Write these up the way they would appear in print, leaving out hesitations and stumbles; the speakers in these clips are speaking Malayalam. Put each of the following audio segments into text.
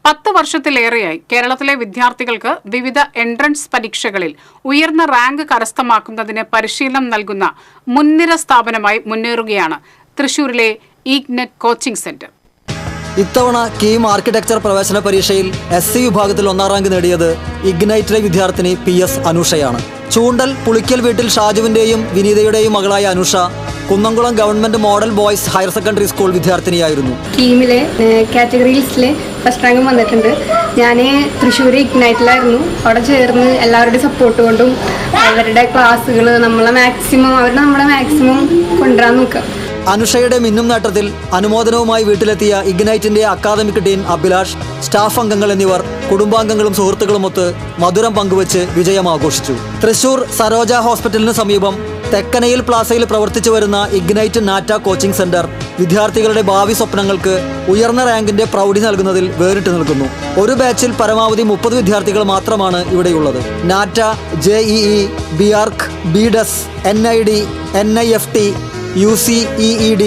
10 വർഷത്തിലേറെയായി കേരളത്തിലെ വിദ്യാർത്ഥികൾക്ക് വിവിധ എൻട്രൻസ് പരീക്ഷകളിൽ ഉയർന്ന റാങ്ക് കരസ്ഥമാക്കുന്നതിന് പരിശീലനം നൽകുന്ന മുൻനിര സ്ഥാപനമായി മുന്നേറുകയാണ് തൃശൂരിലെ ഇഗ്നൈറ്റ് കോച്ചിംഗ് സെന്റർ. ഇത്തവണ കീം ആർക്കിടെക്ചർ പ്രവേശന പരീക്ഷയിൽ SC വിഭാഗത്തിൽ 1ാം റാങ്ക് നേടിയത് ഇഗ്നൈറ്റിലെ വിദ്യാർത്ഥിനി PS അനുഷയാണ്. ചൂണ്ടൽ പുളിക്കൽ വീട്ടിൽ ഷാജുവിന്റെയും വിനീതയുടെയും മകളായ Anusha Kunnamkulam government model boys higher secondary school വിദ്യാർത്ഥിനിയായിരുന്നു. കീമിലെ കാറ്റഗറീസിലെ ഫസ്റ്റ് റാങ്ക് വന്നിട്ടുണ്ട്. ഞാൻ തൃശ്ശൂർ ഇഗ്നൈറ്റിലായിരുന്നു. അവിടെ ചേർന്ന് എല്ലാവരുടെയും സപ്പോർട്ട് കൊണ്ടും അവരുടെ ക്ലാസ്സുകൾ നമ്മുടെ മാക്സിമം കൊണ്ടുവരാൻ നോക്കുക. അനുഷയുടെ മിന്നും നേട്ടത്തിൽ അനുമോദനവുമായി വീട്ടിലെത്തിയ ഇഗ്നൈറ്റിന്റെ അക്കാദമിക് ഡീൻ അഭിലാഷ്, സ്റ്റാഫ് അംഗങ്ങൾ എന്നിവർ കുടുംബാംഗങ്ങളും സുഹൃത്തുക്കളുമൊത്ത് മധുരം പങ്കുവച്ച് വിജയം ആഘോഷിച്ചു. തൃശൂർ സരോജ ഹോസ്പിറ്റലിന് സമീപം തെക്കനയിൽ പ്ലാസയിൽ പ്രവർത്തിച്ചു വരുന്ന ഇഗ്നൈറ്റ് നാറ്റ കോച്ചിംഗ് സെന്റർ വിദ്യാർത്ഥികളുടെ ഭാവി സ്വപ്നങ്ങൾക്ക് ഉയർന്ന റാങ്കിന്റെ പ്രൗഢി നൽകുന്നതിൽ വേറിട്ട് നിൽക്കുന്നു. ഒരു ബാച്ചിൽ പരമാവധി 30 വിദ്യാർത്ഥികൾ മാത്രമാണ് ഇവിടെയുള്ളത്. നാറ്റ, JEE, BARC, BDES, NID, NIFT, UCEED,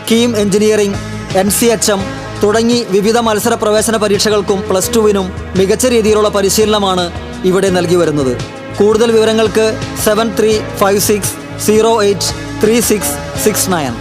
KEAM engineering, NCHM തുടങ്ങി വിവിധ മത്സര പ്രവേശന പരീക്ഷകൾക്കും +2-വിനും മികച്ച രീതിയിലുള്ള പരിശീലനമാണ് ഇവിടെ നൽകി വരുന്നത്. കൂടുതൽ വിവരങ്ങൾക്ക് 7356083669.